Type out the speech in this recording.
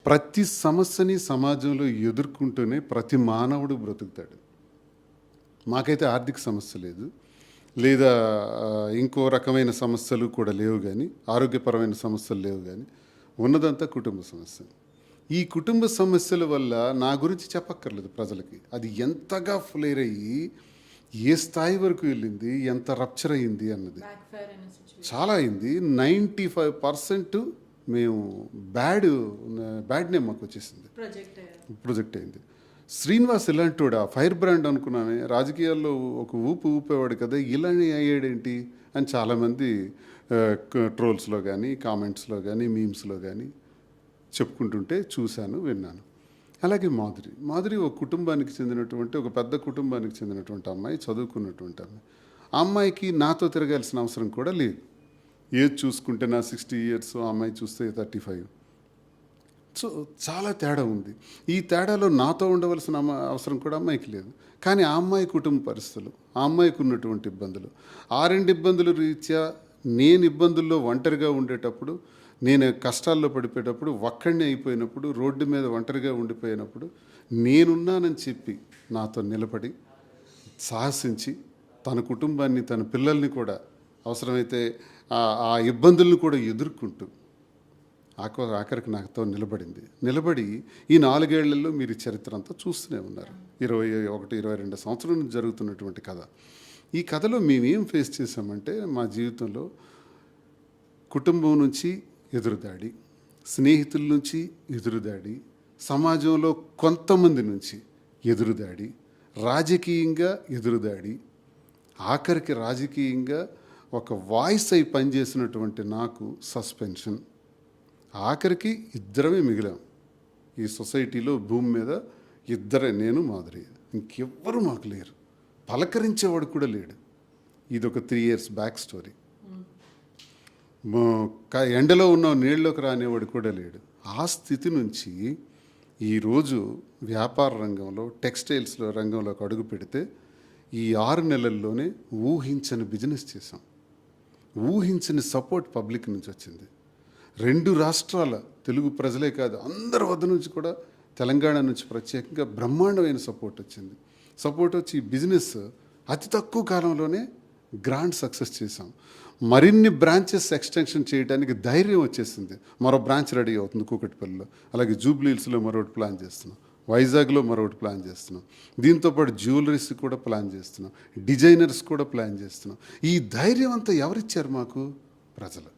ప్రతి సమస్యని సమాజంలో ఎదుర్కొంటూనే ప్రతి మానవుడు బ్రతుకుతాడు. మాకైతే ఆర్థిక సమస్య లేదు. లేదా ఇంకో రకమైన సమస్యలు కూడా లేవు గానీ, ఆరోగ్యపరమైన సమస్యలు లేవు గానీ, ఉన్నదంతా కుటుంబ సమస్య. ఈ కుటుంబ సమస్యల వల్ల నా గురించి చెప్పక్కర్లేదు ప్రజలకి. అది ఎంతగా ఫ్లేర్ అయ్యి, ఏ స్థాయి వరకు వెళ్ళింది, ఎంత రప్చర్ అయింది అన్నది. చాలా అయింది. 95% మేము బ్యాడ్ నేమ్ మాకు వచ్చేసింది. ప్రొజెక్ట్ అయింది. శ్రీనివాస్ ఇలాంటోడా ఫైర్ బ్రాండ్ అనుకున్నామే, రాజకీయాల్లో ఒక ఊపేవాడు కదా, ఇలానే అయ్యాడేంటి అని చాలామంది ట్రోల్స్లో కానీ, కామెంట్స్లో కానీ, మీమ్స్లో కానీ చెప్పుకుంటుంటే చూశాను, విన్నాను. అలాగే మాధురి ఒక కుటుంబానికి చెందినటువంటి, ఒక పెద్ద కుటుంబానికి చెందినటువంటి అమ్మాయి, చదువుకున్నటువంటి అమ్మాయి. ఆ అమ్మాయికి నాతో తిరగాల్సిన అవసరం కూడా లేదు. ఏజ్ చూసుకుంటే నా 60 years, ఆ అమ్మాయి చూస్తే 35. సో చాలా తేడా ఉంది. ఈ తేడాలో నాతో ఉండవలసిన అవసరం కూడా అమ్మాయికి లేదు. కానీ ఆ అమ్మాయి కుటుంబ పరిస్థితులు, ఆ అమ్మాయికి ఉన్నటువంటి ఇబ్బందులు, ఆ 2 ఇబ్బందుల రీత్యా నేను ఇబ్బందుల్లో ఒంటరిగా ఉండేటప్పుడు, నేను కష్టాల్లో పడిపోయేటప్పుడు, ఒక్కడిని అయిపోయినప్పుడు, రోడ్డు మీద ఒంటరిగా ఉండిపోయినప్పుడు, నేనున్నానని చెప్పి నాతో నిలబడి సాహసించి తన కుటుంబాన్ని, తన పిల్లల్ని కూడా అవసరమైతే ఆ ఇబ్బందులను కూడా ఎదుర్కొంటూ ఆఖరికి నాతో నిలబడి ఈ 4 ఏళ్లలో మీరు చరిత్ర అంతా చూస్తూనే ఉన్నారు. 21-22 సంవత్సరం నుంచి జరుగుతున్నటువంటి కథ. ఈ కథలో మేమేం ఫేస్ చేసామంటే, మా జీవితంలో కుటుంబం నుంచి ఎదురుదాడి, స్నేహితుల నుంచి ఎదురుదాడి, సమాజంలో కొంతమంది నుంచి ఎదురుదాడి, రాజకీయంగా ఎదురుదాడి, ఆఖరికి రాజకీయంగా ఒక వాయిస్ అయి పనిచేసినటువంటి నాకు సస్పెన్షన్. ఆఖరికి ఇద్దరమే మిగిలాం ఈ సొసైటీలో, భూమి మీద ఇద్దరే, నేను మాధురి. ఇంకెవ్వరూ మాకు లేరు. పలకరించేవాడు కూడా లేడు. ఇదొక 3 years బ్యాక్ స్టోరీ. ఎండలో ఉన్న నీళ్ళలోకి రానివాడు కూడా లేడు. ఆ స్థితి నుంచి ఈరోజు వ్యాపార రంగంలో, టెక్స్టైల్స్లో రంగంలోకి అడుగు పెడితే ఈ 6 నెలల్లోనే ఊహించని బిజినెస్ చేశాం. ఊహించని సపోర్ట్ పబ్లిక్ నుంచి వచ్చింది. 2 రాష్ట్రాల తెలుగు ప్రజలే కాదు, అందరి వద్ద నుంచి కూడా, తెలంగాణ నుంచి ప్రత్యేకంగా బ్రహ్మాండమైన సపోర్ట్ వచ్చింది. సపోర్ట్ వచ్చి ఈ బిజినెస్ అతి తక్కువ కాలంలోనే గ్రాండ్ సక్సెస్ చేశాం. మరిన్ని బ్రాంచెస్ ఎక్స్టెన్షన్ చేయడానికి ధైర్యం వచ్చేసింది. మరో బ్రాంచ్ రెడీ అవుతుంది కూకట్పల్లిలో, అలాగే జూబ్లీహిల్స్లో మరొకటి ప్లాన్ చేస్తున్నాం, వైజాగ్లో మరొకటి ప్లాన్ చేస్తున్నాం. దీంతోపాటు జ్యువెలరీస్ కూడా ప్లాన్ చేస్తున్నాం, డిజైనర్స్ కూడా ప్లాన్ చేస్తున్నాం. ఈ ధైర్యం అంతా ఎవరిచ్చారు మాకు? ప్రజలు.